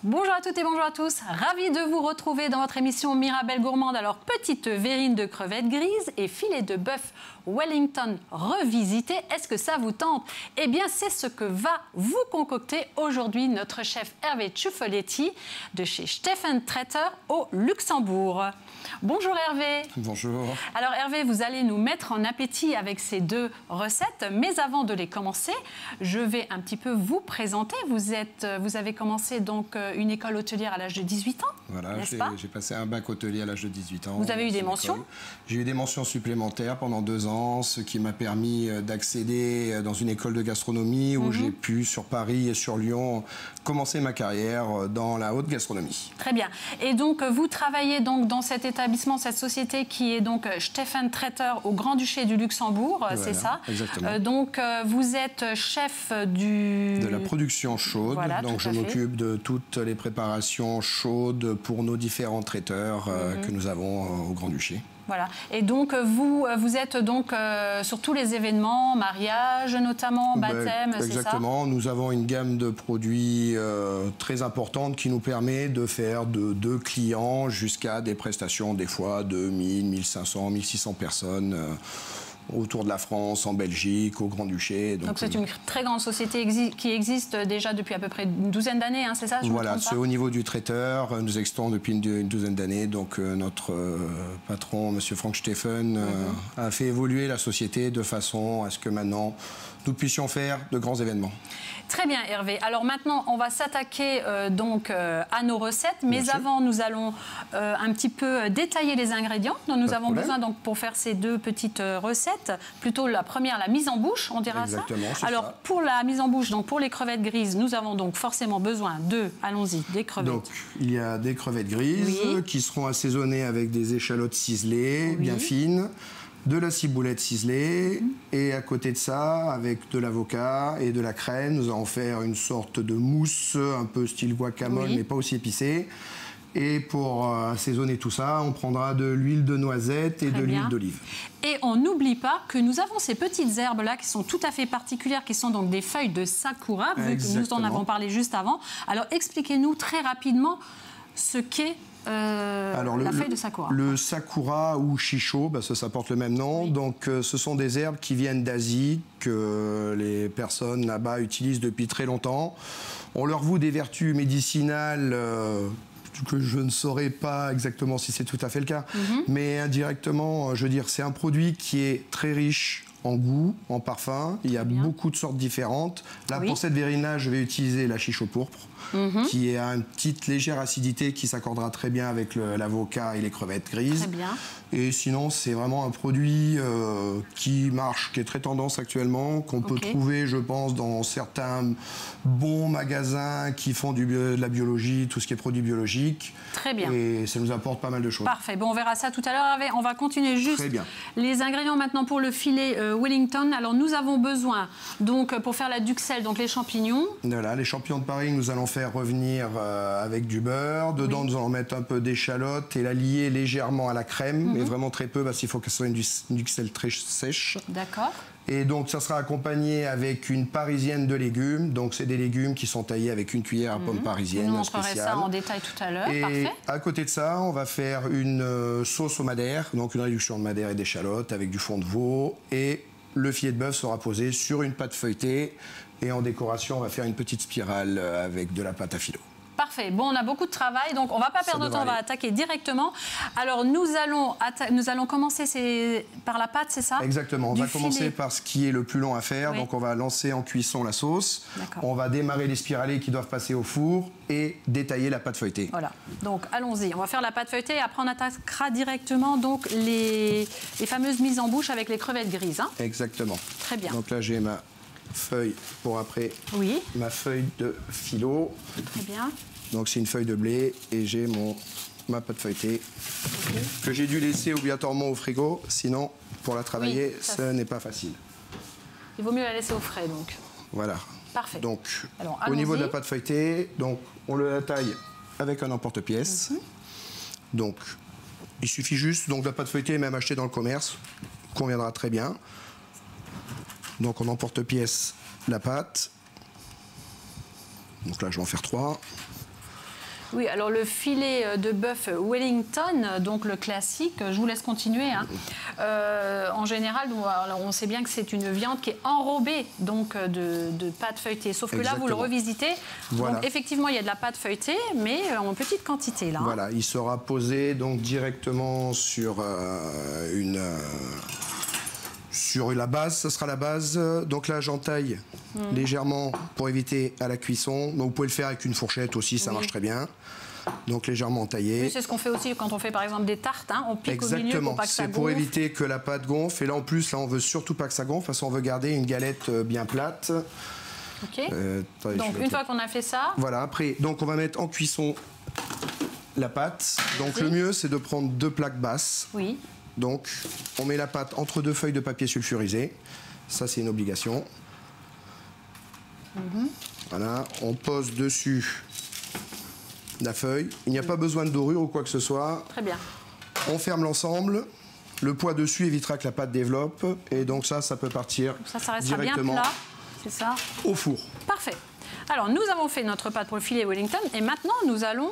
Bonjour à toutes et bonjour à tous, ravi de vous retrouver dans votre émission Mirabelle Gourmande. Alors, petite verrine de crevettes grises et filet de bœuf Wellington revisité, est-ce que ça vous tente? Eh bien, c'est ce que va vous concocter aujourd'hui notre chef Hervé Ciuffeletti de chez Stephen Traiteur au Luxembourg. Bonjour Hervé. Bonjour. Alors Hervé, vous allez nous mettre en appétit avec ces deux recettes, mais avant de les commencer, je vais un petit peu vous présenter. Vous avez commencé donc une école hôtelière à l'âge de 18 ans, voilà, n'est-ce pas? J'ai passé un bac hôtelier à l'âge de 18 ans. Vous avez eu des mentions? J'ai eu des mentions supplémentaires pendant 2 ans, ce qui m'a permis d'accéder dans une école de gastronomie où j'ai pu, sur Paris et sur Lyon, commencer ma carrière dans la haute gastronomie. Très bien. Et donc, vous travaillez donc dans cet établissement, cette société qui est donc Stephen Traiteur au Grand-Duché du Luxembourg, voilà, c'est ça? Exactement. Donc, vous êtes chef de la production chaude. Voilà, donc, je m'occupe de toutes les préparations chaudes pour nos différents traiteurs que nous avons au Grand-Duché. Voilà. Et donc, vous êtes donc sur tous les événements, mariage notamment, baptême, c'est ça? Exactement. Nous avons une gamme de produits très importante qui nous permet de faire de 2 clients jusqu'à des prestations, des fois de 1000, 1500, 1600 personnes. Autour de la France, en Belgique, au Grand-Duché. Donc c'est une très grande société qui existe déjà depuis à peu près une douzaine d'années, hein, c'est ça? Voilà, c'est au niveau du traiteur. Nous existons depuis une douzaine d'années. Donc notre patron, M. Frank Stephen, a fait évoluer la société de façon à ce que maintenant nous puissions faire de grands événements. Très bien Hervé. Alors maintenant, on va s'attaquer donc à nos recettes. Mais avant, nous allons un petit peu détailler les ingrédients dont nous avons besoin donc, pour faire ces deux petites recettes. Plutôt la première, la mise en bouche, on dira ça. Alors pour la mise en bouche, donc pour les crevettes grises, nous avons donc forcément besoin de, allons-y, des crevettes. Donc il y a des crevettes grises qui seront assaisonnées avec des échalotes ciselées, bien fines. De la ciboulette ciselée et à côté de ça, avec de l'avocat et de la crème, nous allons faire une sorte de mousse un peu style guacamole mais pas aussi épicée. Et pour assaisonner tout ça, on prendra de l'huile de noisette et de l'huile d'olive. Et on n'oublie pas que nous avons ces petites herbes-là qui sont tout à fait particulières, qui sont donc des feuilles de sakura, vu que nous en avons parlé juste avant. Alors expliquez-nous très rapidement ce qu'est la feuille de sakura. Le sakura ou shisho, ça porte le même nom. Donc, ce sont des herbes qui viennent d'Asie, que les personnes là-bas utilisent depuis très longtemps. On leur voue des vertus médicinales que je ne saurais pas exactement si c'est tout à fait le cas. Mais indirectement, je veux dire, c'est un produit qui est très riche en goût, en parfum. Il y a beaucoup de sortes différentes. Là, pour cette verrine-là, je vais utiliser la shisho pourpre, qui a une petite légère acidité qui s'accordera très bien avec l'avocat et les crevettes grises. Très bien. Et sinon, c'est vraiment un produit qui marche, qui est très tendance actuellement, qu'on peut trouver, je pense, dans certains bons magasins qui font de la biologie, tout ce qui est produits biologiques. Très bien. Et ça nous apporte pas mal de choses. Parfait. Bon, on verra ça tout à l'heure, Hervé. On va continuer juste les ingrédients maintenant pour le filet Wellington. Alors, nous avons besoin, donc, pour faire la duxelle, donc les champignons. Voilà, les champignons de Paris, nous allons faire revenir avec du beurre. Dedans, nous allons mettre un peu d'échalote et la lier légèrement à la crème. Mais vraiment très peu parce qu'il faut que ce soit une duxelle très sèche. D'accord. Et donc ça sera accompagné avec une parisienne de légumes. Donc c'est des légumes qui sont taillés avec une cuillère à pomme parisienne spéciale. On montrerait ça en détail tout à l'heure. Et à côté de ça, on va faire une sauce au madère, donc une réduction de madère et d'échalote avec du fond de veau. Et le filet de bœuf sera posé sur une pâte feuilletée. Et en décoration, on va faire une petite spirale avec de la pâte à filo. Parfait. Bon, on a beaucoup de travail, donc on ne va pas perdre de temps, on va attaquer directement. Alors, nous allons commencer par la pâte, c'est ça? Exactement. On va commencer par ce qui est le plus long à faire. Donc, on va lancer en cuisson la sauce. On va démarrer les spiralés qui doivent passer au four et détailler la pâte feuilletée. Voilà. Donc, allons-y. On va faire la pâte feuilletée et après, on attaquera directement donc, les fameuses mises en bouche avec les crevettes grises. Hein? Exactement. Très bien. Donc là, j'ai ma feuille pour après ma feuille de filo. Très bien. Donc c'est une feuille de blé et j'ai ma pâte feuilletée que j'ai dû laisser obligatoirement au frigo, sinon pour la travailler, ce n'est pas facile. Il vaut mieux la laisser au frais donc. Voilà. Parfait. Donc au niveau de la pâte feuilletée, donc on la taille avec un emporte-pièce. Donc il suffit juste de la pâte feuilletée, même achetée dans le commerce, conviendra très bien. Donc on emporte-pièce la pâte. Donc là je vais en faire 3. Oui, alors le filet de bœuf Wellington, donc le classique, je vous laisse continuer. Hein. En général, alors on sait bien que c'est une viande qui est enrobée donc de pâte feuilletée. Sauf que là, vous le revisitez. Voilà. Donc effectivement, il y a de la pâte feuilletée, mais en petite quantité là. Voilà, il sera posé donc directement sur sur la base, ce sera la base. Donc là, j'entaille légèrement pour éviter à la cuisson. Donc vous pouvez le faire avec une fourchette aussi, ça marche très bien. Donc légèrement taillé. Oui, c'est ce qu'on fait aussi quand on fait par exemple des tartes. Hein, on pique au milieu pour pas que ça gonfle. C'est pour éviter que la pâte gonfle. Et là en plus, là on veut surtout pas que ça gonfle, parce qu'on veut garder une galette bien plate. Ok. Donc une fois qu'on a fait ça. Voilà. Après, donc on va mettre en cuisson la pâte. Donc le mieux, c'est de prendre 2 plaques basses. Oui. Donc, on met la pâte entre 2 feuilles de papier sulfurisé. Ça, c'est une obligation. Voilà. On pose dessus la feuille. Il n'y a pas besoin de dorure ou quoi que ce soit. Très bien. On ferme l'ensemble. Le poids dessus évitera que la pâte développe. Et donc ça peut partir ça restera directement bien plat. C'est ça. Au four. Parfait. Alors, nous avons fait notre pâte pour le filet Wellington. Et maintenant, nous allons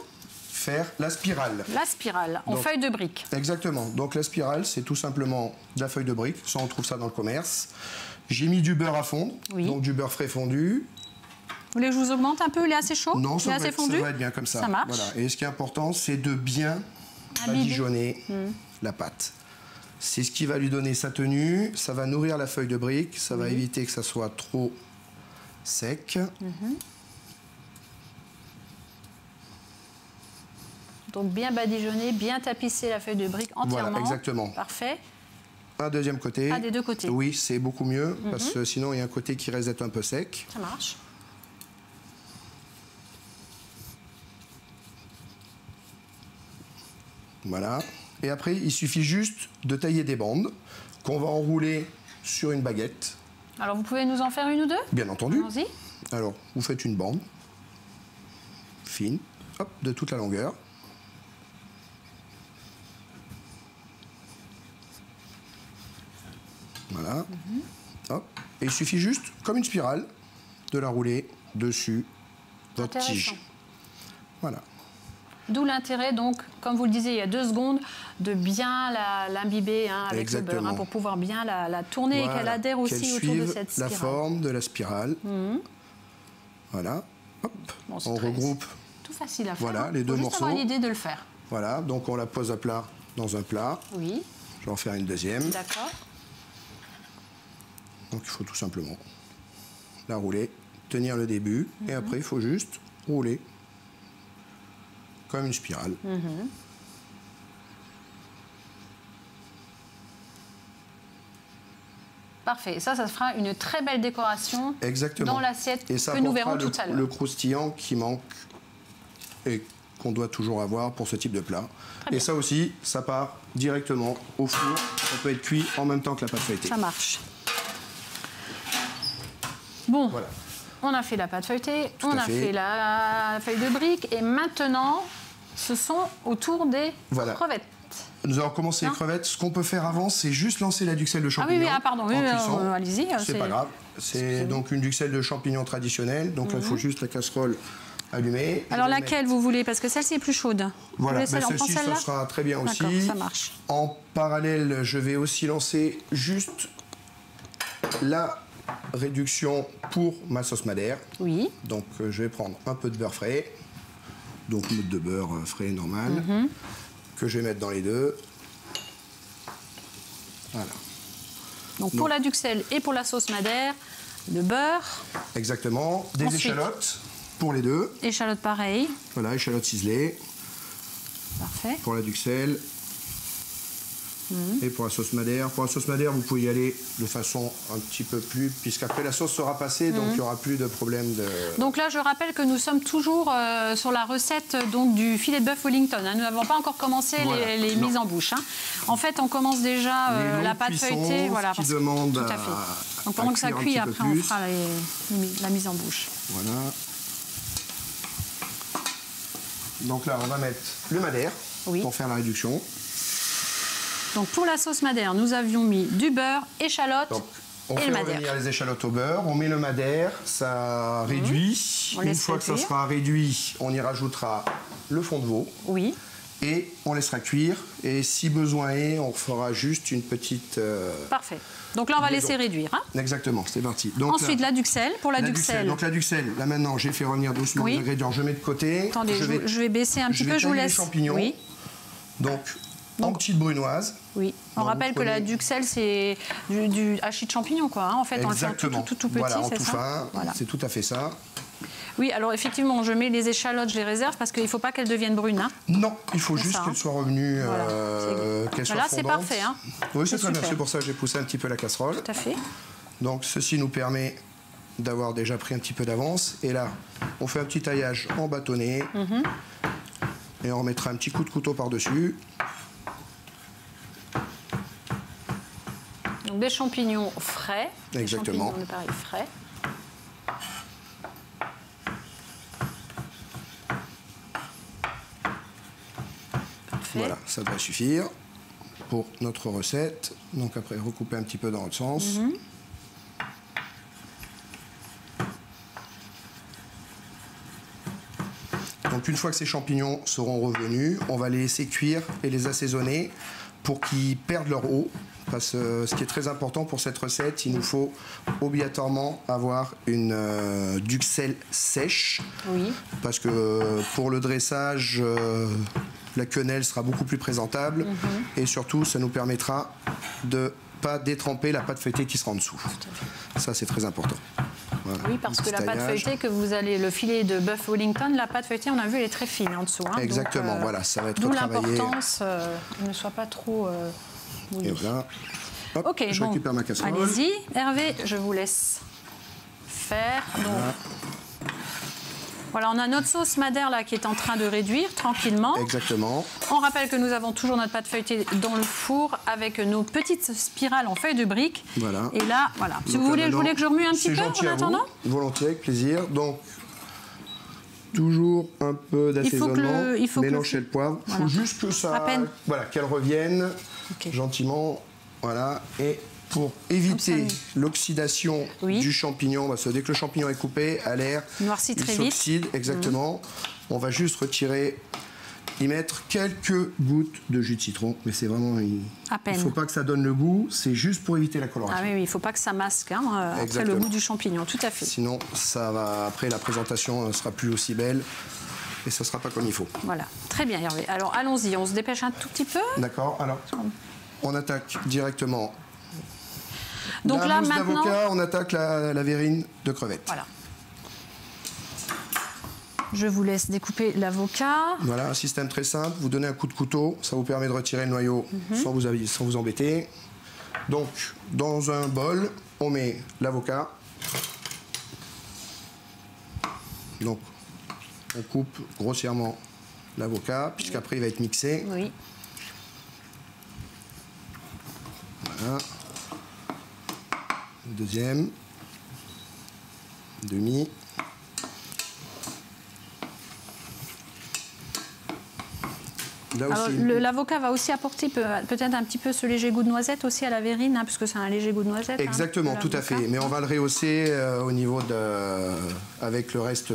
faire la spirale. La spirale, en feuille de brique. Exactement. Donc la spirale, c'est tout simplement de la feuille de brique. Ça, on trouve ça dans le commerce. J'ai mis du beurre à fondre, donc du beurre frais fondu. Vous voulez que je vous augmente un peu? Il est assez chaud? Non, ça va être bien comme ça. Ça marche. Voilà. Et ce qui est important, c'est de bien badigeonner la pâte. C'est ce qui va lui donner sa tenue. Ça va nourrir la feuille de brique. Ça va éviter que ça soit trop sec. Donc bien badigeonner, bien tapisser la feuille de brique entièrement. Voilà, exactement. Parfait. Un deuxième côté. Ah, des deux côtés. Oui, c'est beaucoup mieux, parce que sinon il y a un côté qui reste d'être un peu sec. Ça marche. Voilà. Et après, il suffit juste de tailler des bandes qu'on va enrouler sur une baguette. Alors, vous pouvez nous en faire une ou deux? Bien entendu. Allons-y. Alors, vous faites une bande fine, hop, de toute la longueur. Voilà. Hop. Et il suffit juste, comme une spirale, de la rouler dessus votre tige. Voilà. D'où l'intérêt, donc, comme vous le disiez il y a 2 secondes, de bien l'imbiber avec le beurre, pour pouvoir bien la tourner et qu'elle adhère aussi autour de cette spirale. La forme de la spirale. Voilà. Hop. Bon, on regroupe. Tout facile à faire. Voilà, les 2 morceaux. Juste avoir l'idée de le faire. Voilà, donc on la pose à plat dans un plat. Oui. Je vais en faire une deuxième. D'accord. Donc il faut tout simplement la rouler, tenir le début, et après il faut juste rouler comme une spirale. Parfait. Ça fera une très belle décoration dans l'assiette que nous verrons tout à l'heure. Le croustillant qui manque et qu'on doit toujours avoir pour ce type de plat. Et ça aussi, ça part directement au four. Ça peut être cuit en même temps que la pâte feuilletée. Ça marche. Bon, voilà. On a fait la pâte feuilletée, on a fait la feuille de brique, et maintenant, ce sont autour des crevettes. Nous allons commencer les crevettes. Ce qu'on peut faire avant, c'est juste lancer la duxelle de champignons. Ah oui, pardon, allez-y. C'est pas grave. C'est donc une duxelle de champignons traditionnelle. Donc là, il faut juste la casserole allumée. Alors laquelle vous voulez? Parce que celle-ci est plus chaude. Voilà, celle-ci, ça sera très bien aussi. Ça marche. En parallèle, je vais aussi lancer juste la réduction pour ma sauce madère. Oui. Donc je vais prendre un peu de beurre frais, donc mousse de beurre frais normal, que je vais mettre dans les deux. Voilà. Donc pour la duxelle et pour la sauce madère, le beurre. Exactement. Des échalotes pour les deux. Échalotes pareil. Voilà, échalotes ciselées. Parfait. Pour la duxelle. Et pour la sauce madère, vous pouvez y aller de façon un petit peu plus, puisqu'après la sauce sera passée, donc il n'y aura plus de problème de... Donc là, je rappelle que nous sommes toujours sur la recette donc, du filet de bœuf Wellington. Nous n'avons pas encore commencé les mises en bouche. En fait, on commence déjà la pâte feuilletée. Voilà, qui demande tout à fait. Donc pendant que ça cuit, après on fera la mise en bouche. Voilà. Donc là, on va mettre le madère pour faire la réduction. Donc pour la sauce madère, nous avions mis du beurre, échalotes et le madère. On fait revenir les échalotes au beurre, on met le madère, ça réduit. Une fois que ça sera réduit, on y rajoutera le fond de veau. Oui. Et on laissera cuire. Et si besoin est, on fera juste une petite... Parfait. Donc là, on va laisser réduire. Hein. Exactement, c'est parti. Donc, ensuite, la duxelle. Pour la duxelle. Donc la duxelle, là maintenant, j'ai fait revenir doucement les ingrédients. Je mets de côté. Attendez, je vais baisser un petit peu, je vous laisse. Les champignons. Oui. Donc, en petites brunoises. Oui. On rappelle que la duxelle, c'est du hachis de champignons, quoi. Hein. En fait, exactement. On le fait tout petit, voilà, c'est ça. Fin, voilà. C'est tout à fait ça. Oui, alors effectivement, je mets les échalotes, je les réserve parce qu'il ne faut pas qu'elles deviennent brunes. Hein. Non, il faut juste qu'elles soient revenues, qu'elles soient là, fondantes. c'est parfait. Hein. Oui, c'est très bien. C'est pour ça que j'ai poussé un petit peu la casserole. Tout à fait. Donc, ceci nous permet d'avoir déjà pris un petit peu d'avance. Et là, on fait un petit taillage en bâtonnet. Et on remettra un petit coup de couteau par-dessus. Donc, des champignons frais. Exactement. Des champignons de pareil frais. Voilà, ça devrait suffire pour notre recette. Donc après, recouper un petit peu dans l'autre sens. Donc une fois que ces champignons seront revenus, on va les laisser cuire et les assaisonner pour qu'ils perdent leur eau. Parce que ce qui est très important pour cette recette, il nous faut obligatoirement avoir une duxelle sèche. Oui. Parce que pour le dressage, la quenelle sera beaucoup plus présentable. Et surtout, ça nous permettra de ne pas détremper la pâte feuilletée qui sera en dessous. Ça, c'est très important. Voilà. Oui, parce que la pâte feuilletée que vous allez, le filet de bœuf Wellington, la pâte feuilletée, on a vu, elle est très fine en dessous. Hein, exactement, donc, voilà, ça va être d'où travaillé. l'importance, ne soit pas trop mouillé. Et voilà. Hop, ok, je récupère ma casserole. Allez-y, Hervé, je vous laisse faire. Donc, voilà, on a notre sauce madère là qui est en train de réduire tranquillement. Exactement. On rappelle que nous avons toujours notre pâte feuilletée dans le four avec nos petites spirales en feuille de brique. Voilà. Et là, voilà. Si vous voulez que je remue un petit peu en attendant. Volontiers, avec plaisir. Donc, toujours un peu d'assaisonnement. Mélanger le poivre. Il faut juste que ça, voilà, qu'elle revienne gentiment. Voilà. Et pour éviter l'oxydation du champignon, parce que dès que le champignon est coupé, à l'air, il s'oxyde. Exactement. On va juste retirer, y mettre quelques gouttes de jus de citron, mais c'est vraiment... Il ne faut pas que ça donne le goût, c'est juste pour éviter la coloration. Ah oui, il ne faut pas que ça masque après le goût du champignon, tout à fait. Sinon, ça va, après la présentation ne sera plus aussi belle et ça ne sera pas comme il faut. Voilà, très bien Hervé. Alors allons-y, on se dépêche un tout petit peu. D'accord, alors on attaque directement. Donc la mousse d'avocat, on attaque la verrine de crevettes. Voilà. Je vous laisse découper l'avocat. Voilà, un système très simple. Vous donnez un coup de couteau, ça vous permet de retirer le noyau sans vous embêter. Donc, dans un bol, on met l'avocat. Donc, on coupe grossièrement l'avocat, puisqu'après il va être mixé. Oui. Voilà. Deuxième. Demi. L'avocat va aussi apporter peut-être un petit peu ce léger goût de noisette aussi à la verrine, hein, puisque c'est un léger goût de noisette. Exactement, tout à fait. Mais on va le rehausser au niveau avec le reste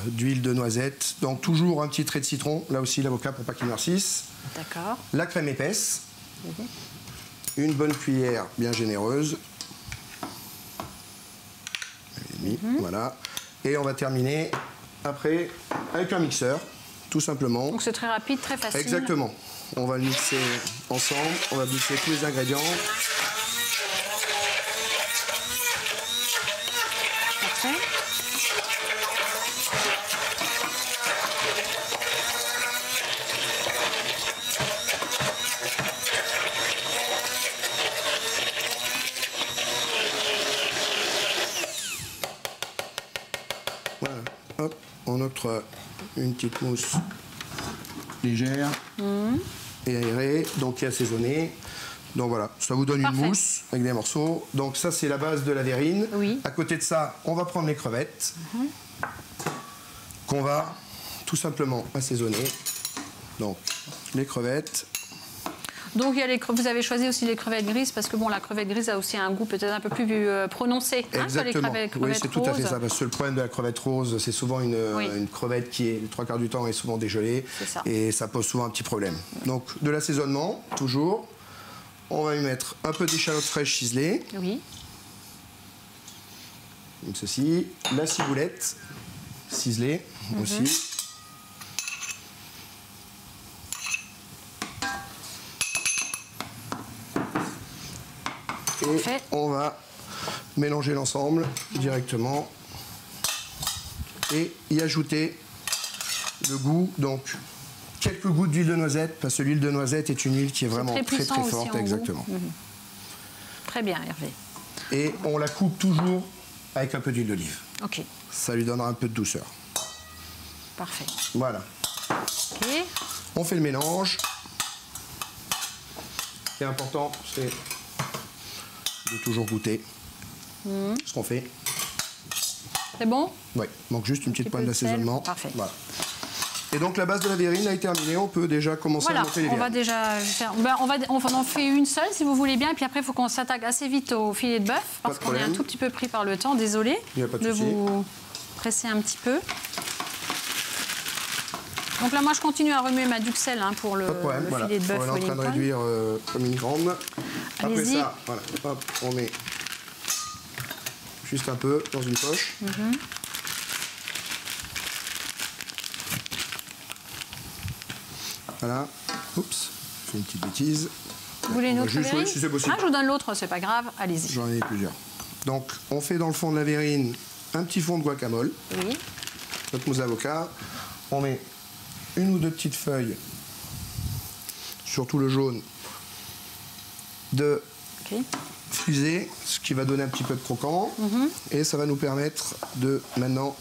d'huile de noisette. Donc toujours un petit trait de citron, là aussi l'avocat pour pas qu'il noircisse. D'accord. La crème épaisse. Une bonne cuillère bien généreuse. Voilà. Et on va terminer après avec un mixeur. Tout simplement. Donc c'est très rapide, très facile. Exactement. On va le mixer ensemble, on va mixer tous les ingrédients. Parfait. Voilà. Hop, on octroie une petite mousse légère et aérée, donc qui est assaisonnée. Donc voilà, ça vous donne une mousse avec des morceaux. Donc ça, c'est la base de la verrine. Oui. À côté de ça, on va prendre les crevettes qu'on va tout simplement assaisonner. Donc les crevettes. Donc il y a vous avez choisi aussi les crevettes grises parce que bon, la crevette grise a aussi un goût peut-être un peu plus prononcé que les crevettes oui, c'est tout à fait roses. ça. Parce que le problème de la crevette rose, c'est souvent une crevette qui est, les 3/4 du temps, est souvent dégelée. Ça. Et ça pose souvent un petit problème. Donc de l'assaisonnement, toujours. On va y mettre un peu d'échalotes fraîches ciselées. Oui. Comme ceci. La ciboulette ciselée aussi. Et on va mélanger l'ensemble directement et y ajouter le goût, donc quelques gouttes d'huile de noisette, parce que l'huile de noisette est une huile qui est vraiment très forte. Exactement. Très bien, Hervé. Et on la coupe toujours avec un peu d'huile d'olive. Ok. Ça lui donnera un peu de douceur. Parfait. Voilà. Ok. On fait le mélange. Ce qui est important, c'est de toujours goûter ce qu'on fait. C'est bon? Oui, manque juste une petite pointe d'assaisonnement. Parfait. Voilà. Et donc la base de la verrine a été terminée, on peut déjà commencer à monter les verrines. On va déjà faire. On en fait une seule si vous voulez bien, et puis après il faut qu'on s'attaque assez vite au filet de bœuf parce qu'on est un tout petit peu pris par le temps. Désolée de vous presser un petit peu. Donc là, moi, je continue à remuer ma duxelle pour le filet de bœuf. On est en train de réduire comme une grande. Après ça, voilà, hop, on met juste un peu dans une poche. Voilà. Oups, je fais une petite bêtise. Vous voulez une autre verrine? Si c'est possible. Je vous donne l'autre, c'est pas grave. Allez-y. J'en ai plusieurs. Donc, on fait dans le fond de la verrine un petit fond de guacamole. Oui. Notre mousse d'avocat. On met une ou deux petites feuilles, surtout le jaune, de fusée, ce qui va donner un petit peu de croquant. Et ça va nous permettre de maintenant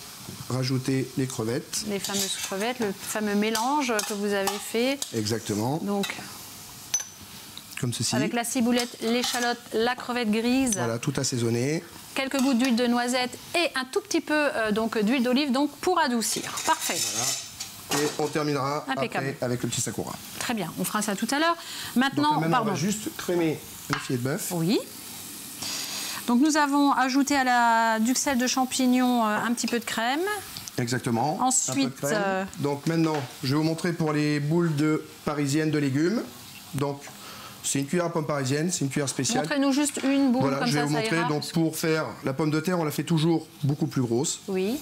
rajouter les crevettes. Les fameuses crevettes, le fameux mélange que vous avez fait. Exactement. Donc, comme ceci. avec la ciboulette, l'échalote, la crevette grise. Voilà, tout assaisonné. Quelques gouttes d'huile de noisette et un tout petit peu d'huile d'olive donc pour adoucir. Parfait. Voilà. Et on terminera après avec le petit sakura. Très bien, on fera ça tout à l'heure. Maintenant, on va juste crémer le filet de bœuf. Oui. Donc nous avons ajouté à la duxelle de champignons un petit peu de crème. Exactement. Ensuite, donc maintenant, je vais vous montrer pour les boules parisiennes de légumes. Donc c'est une cuillère à pomme parisienne, c'est une cuillère spéciale. Montrez-nous juste une boule voilà, comme ça. Je vais vous montrer. Donc pour faire la pomme de terre, on la fait toujours beaucoup plus grosse. Oui.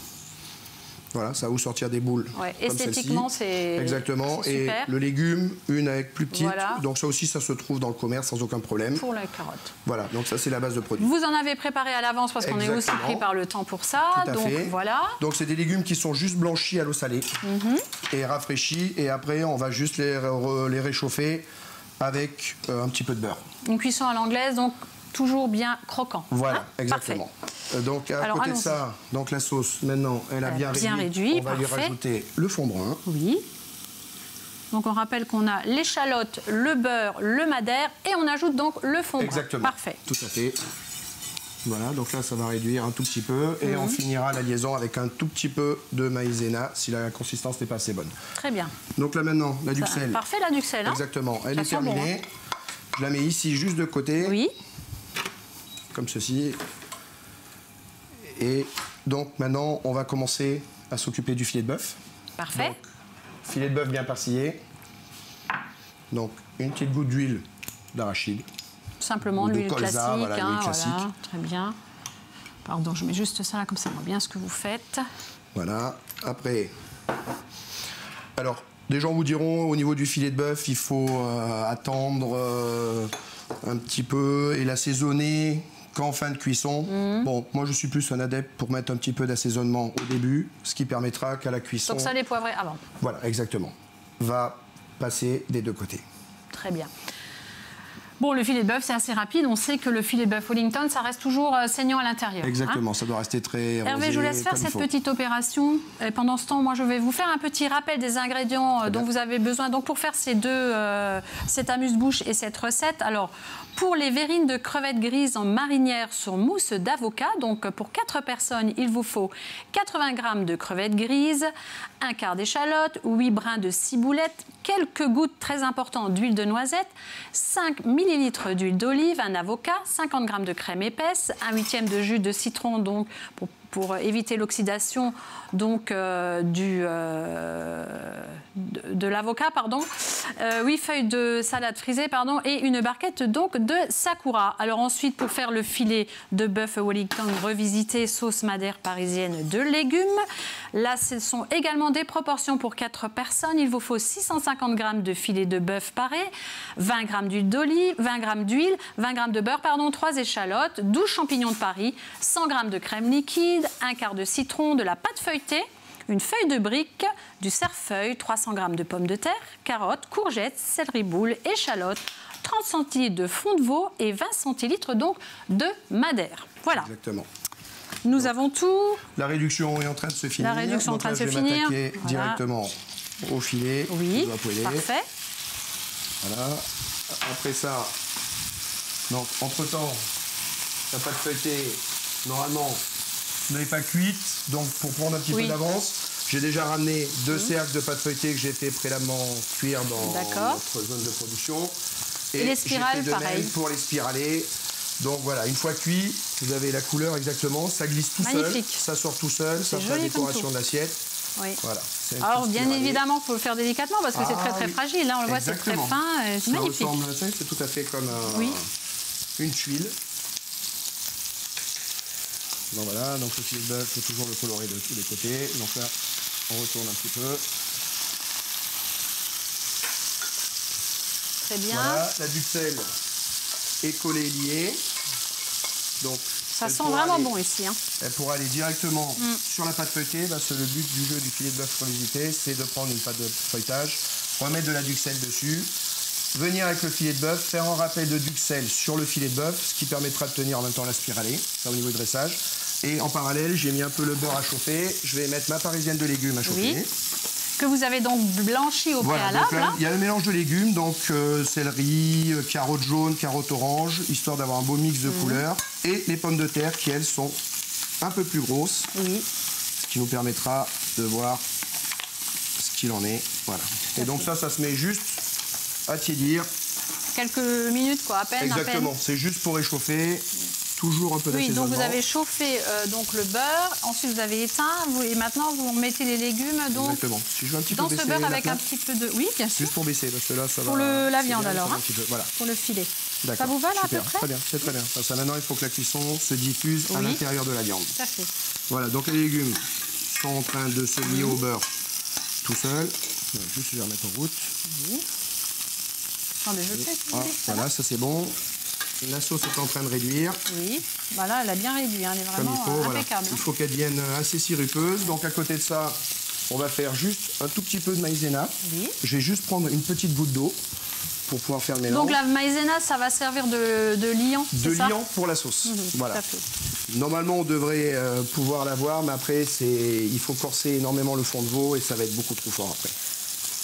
Voilà, ça va vous sortir des boules. Ouais, comme esthétiquement, c'est exactement. Et le légume, une avec plus petite. Voilà. Donc ça aussi, ça se trouve dans le commerce sans aucun problème. Pour la carotte. Voilà, donc ça c'est la base de produit. Vous en avez préparé à l'avance parce qu'on est aussi pris par le temps pour ça. Tout à fait. Voilà. Donc c'est des légumes qui sont juste blanchis à l'eau salée et rafraîchis. Et après, on va juste les réchauffer avec un petit peu de beurre. Une cuisson à l'anglaise, donc toujours bien croquant. Voilà, exactement. Donc à côté de ça, donc la sauce, maintenant, elle a bien réduit. On va lui rajouter le fond brun. Oui. Donc on rappelle qu'on a l'échalote, le beurre, le madère et on ajoute donc le fond brun. Exactement. Parfait. Tout à fait. Voilà, donc là, ça va réduire un tout petit peu et on finira la liaison avec un tout petit peu de maïzena si la consistance n'est pas assez bonne. Très bien. Donc là, maintenant, la duxelle. Parfait, la duxelle. Exactement. Elle est terminée. Je la mets ici, juste de côté. Oui. Comme ceci. Et donc maintenant, on va commencer à s'occuper du filet de bœuf. Parfait. Donc, filet de bœuf bien persillé. Donc une petite goutte d'huile d'arachide. Simplement l'huile classique. Voilà, l'huile classique. Voilà, très bien. Pardon, je mets juste ça là, comme ça on voit bien ce que vous faites. Voilà. Après, alors, des gens vous diront, au niveau du filet de bœuf, il faut attendre un petit peu et l'assaisonner qu'en fin de cuisson. Bon, moi je suis plus un adepte pour mettre un petit peu d'assaisonnement au début, ce qui permettra qu'à la cuisson... Donc ça, les poivrés avant. Voilà, exactement. Va passer des deux côtés. Très bien. Bon, le filet de bœuf, c'est assez rapide. On sait que le filet de bœuf Wellington, ça reste toujours saignant à l'intérieur. Exactement, ça doit rester très rosé. Hervé, je vous laisse faire cette petite opération. Et pendant ce temps, moi, je vais vous faire un petit rappel des ingrédients dont vous avez besoin. Donc, pour faire cet amuse-bouche et cette recette, alors, pour les verrines de crevettes grises en marinière sur mousse d'avocat, donc pour 4 personnes, il vous faut 80 g de crevettes grises, un quart d'échalote, 8 brins de ciboulette, quelques gouttes très importantes d'huile de noisette, 5 ml d'huile d'olive, un avocat, 50 g de crème épaisse, 1/8 de jus de citron donc pour éviter l'oxydation donc de l'avocat, pardon, 8 feuilles de salade frisée, pardon, et une barquette donc de sakura. Alors ensuite, pour faire le filet de bœuf Wellington revisité sauce madère parisienne de légumes, là ce sont également des proportions pour 4 personnes. Il vous faut 650 g de filet de bœuf paré, 20 g d'huile d'olive, 20 g d'huile, 20 g de beurre, pardon, 3 échalotes, 12 champignons de Paris, 100 g de crème liquide, un quart de citron, de la pâte feuilletée, une feuille de brique, du cerfeuil, 300 g de pommes de terre, carottes, courgettes, céleri boule, échalotes, 30 centilitres de fond de veau et 20 centilitres donc de madère. Voilà. Exactement. Nous avons tout. La réduction est en train de se finir. La réduction est en train de se finir. Je vais m'attaquer directement au filet. Oui, parfait. Voilà. Après ça, donc entre-temps, la pâte feuilletée, normalement, vous n'avez pas cuite. Donc pour prendre un petit peu d'avance, j'ai déjà ramené 2 cercles de pâte feuilletée que j'ai fait préalablement cuire dans notre zone de production. Et les spirales, pareil. Pour les spiralés. Donc voilà, une fois cuit, vous avez la couleur exactement, ça glisse tout seul, ça sort tout seul, ça fait la décoration de l'assiette. Oui. Voilà. Alors bien évidemment, il faut le faire délicatement parce que c'est très fragile. Là, on le voit, c'est très fin, c'est magnifique. Ça ressemble, c'est tout à fait comme une tuile. Donc voilà, donc le filet de bœuf, il faut toujours le colorer de tous les côtés. Donc là, on retourne un petit peu. Très bien. Voilà, la duxelle est collée et liée. Donc, ça sent vraiment bon ici. Hein. Elle pourra aller directement sur la pâte feuilletée. Bah, le but du jeu du filet de bœuf revisité, c'est de prendre une pâte de feuilletage, remettre de la duxelle dessus, venir avec le filet de bœuf, faire un rappel de duxelle sur le filet de bœuf, ce qui permettra de tenir en même temps la spiralée, ça au niveau du dressage. Et en parallèle, j'ai mis un peu le beurre à chauffer. Je vais mettre ma parisienne de légumes à chauffer. Oui. Que vous avez donc blanchi au préalable. Il y a le mélange de légumes, donc céleri, carottes jaunes, carottes oranges, histoire d'avoir un beau mix de couleurs. Et les pommes de terre qui, elles, sont un peu plus grosses. Oui. Ce qui nous permettra de voir ce qu'il en est. Voilà. Et donc ça se met juste à tiédir. Quelques minutes, quoi, à peine. Exactement, c'est juste pour réchauffer. Toujours un peu d'assaisonnement. Oui, donc vous avez chauffé donc le beurre, ensuite vous avez éteint, et maintenant vous mettez les légumes donc exactement. Si je veux un petit dans peu ce beurre avec un petit peu de... Oui, bien sûr. Juste pour baisser, parce que là, ça pour va... la viande alors, hein, voilà. pour le filet. Ça vous va là à peu près? Très bien, c'est très bien. Ça, maintenant, il faut que la cuisson se diffuse à l'intérieur de la viande. Tout à fait. Voilà, donc les légumes sont en train de se lier au beurre tout seul. Juste, je vais remettre en route. Oui. Attendez, je fais. Voilà, ça c'est bon. La sauce est en train de réduire. Oui, voilà, elle a bien réduit, hein, elle est vraiment impeccable. Voilà. Il faut qu'elle devienne assez sirupeuse. Donc à côté de ça, on va faire juste un tout petit peu de maïzena. Oui. Je vais juste prendre une petite goutte d'eau pour pouvoir faire le mélange. Donc la maïzena, ça va servir de liant, de liant pour la sauce. Voilà. Normalement, on devrait pouvoir l'avoir, mais après, il faut corser énormément le fond de veau et ça va être beaucoup trop fort après.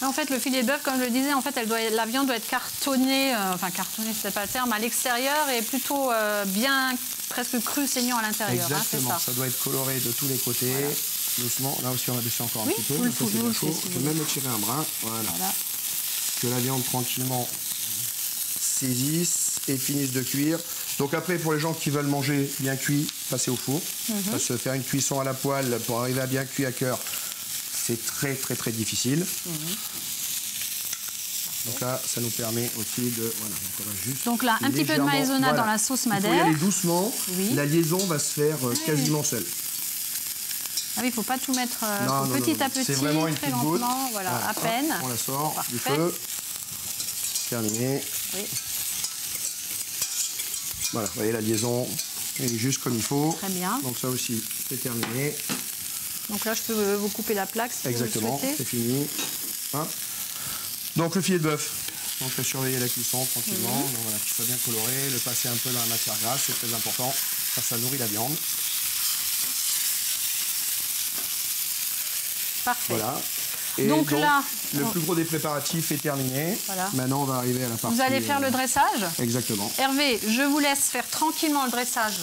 En fait, le filet de bœuf, comme je le disais, en fait, la viande doit être cartonnée, enfin cartonnée, c'est pas le terme, à l'extérieur et plutôt bien, presque cru, saignant à l'intérieur. Exactement, ça doit être coloré de tous les côtés, doucement. Là aussi, on va baisser encore un petit peu. Ça, c'est bien chaud. Je vais même étirer un brin. Voilà. Que la viande tranquillement saisisse et finisse de cuire. Donc après, pour les gens qui veulent manger bien cuit, passer au four. Parce que faire une cuisson à la poêle pour arriver à bien cuire à cœur, c'est très très très difficile. Donc là, ça nous permet aussi de... Voilà, donc là, un petit peu de maïzena dans la sauce madère. Il faut y aller doucement. La liaison va se faire quasiment seule. Ah oui, il ne faut pas tout mettre petit à petit, c'est vraiment une très petite goutte. lentement, voilà, à peine. On la sort du feu. Terminé. Oui. Voilà, vous voyez, la liaison est juste comme il faut. Très bien. Donc ça aussi, c'est terminé. Donc là, je peux vous couper la plaque si exactement, vous le souhaitez. c'est fini. Hein, donc le filet de bœuf. Donc surveiller la cuisson tranquillement, donc, voilà, qu'il soit bien coloré, le passer un peu dans la matière grasse, c'est très important, ça nourrit la viande. Parfait. Voilà. Et donc là, le plus gros des préparatifs est terminé. Voilà. Maintenant, on va arriver à la partie... Vous allez faire le dressage? Exactement. Hervé, je vous laisse faire tranquillement le dressage.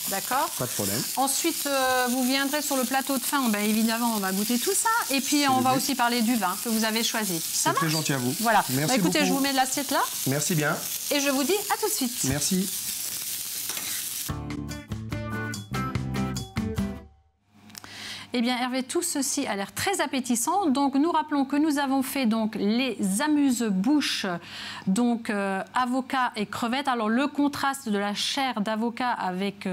D'accord? Pas de problème. Ensuite, vous viendrez sur le plateau de fin. Ben, évidemment, on va goûter tout ça. Et puis, on va aussi parler du vin que vous avez choisi. Ça C'est très gentil à vous. Voilà. Merci écoutez, beaucoup. je vous mets de l'assiette là. Merci bien. Et je vous dis à tout de suite. Merci. Eh bien, Hervé, tout ceci a l'air très appétissant. Donc, nous rappelons que nous avons fait donc les amuse-bouches, donc avocat et crevettes. Alors, le contraste de la chair d'avocat avec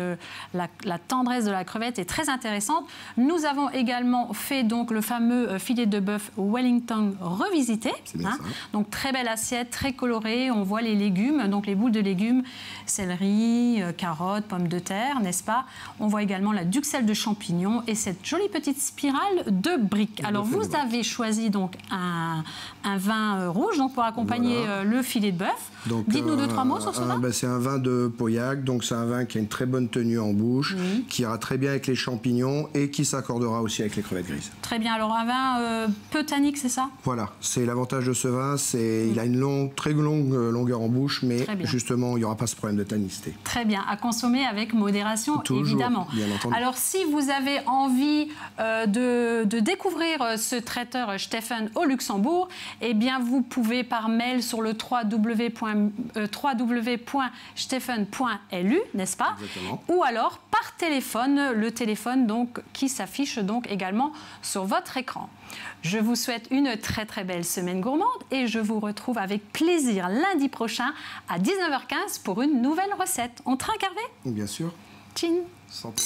la tendresse de la crevette est très intéressante. Nous avons également fait donc le fameux filet de bœuf Wellington revisité. C'est bien ça. Donc, très belle assiette, très colorée. On voit les légumes, donc les boules de légumes, céleri, carottes, pommes de terre, n'est-ce pas? On voit également la duxelle de champignons et cette jolie petite spirale de briques. Alors, vous avez choisi donc un vin rouge donc pour accompagner le filet de bœuf. Dites-nous 2-3 mots sur ce vin. C'est un vin de Pauillac, donc c'est un vin qui a une très bonne tenue en bouche, qui ira très bien avec les champignons et qui s'accordera aussi avec les crevettes grises. Très bien. Alors, un vin peu tannique, c'est ça? Voilà, c'est l'avantage de ce vin, il a une très longue longueur en bouche, mais justement, il n'y aura pas ce problème de tannicité. Très bien, à consommer avec modération, toujours, évidemment. Bien entendu. Alors, si vous avez envie de découvrir ce traiteur Stephen au Luxembourg, eh bien, vous pouvez par mail sur le www.stephen.lu, n'est-ce pas? Exactement. Ou alors par téléphone, le téléphone donc, qui s'affiche donc également sur votre écran. Je vous souhaite une très très belle semaine gourmande et je vous retrouve avec plaisir lundi prochain à 19h15 pour une nouvelle recette. On trinque, Hervé? Bien sûr. Tching. Santé.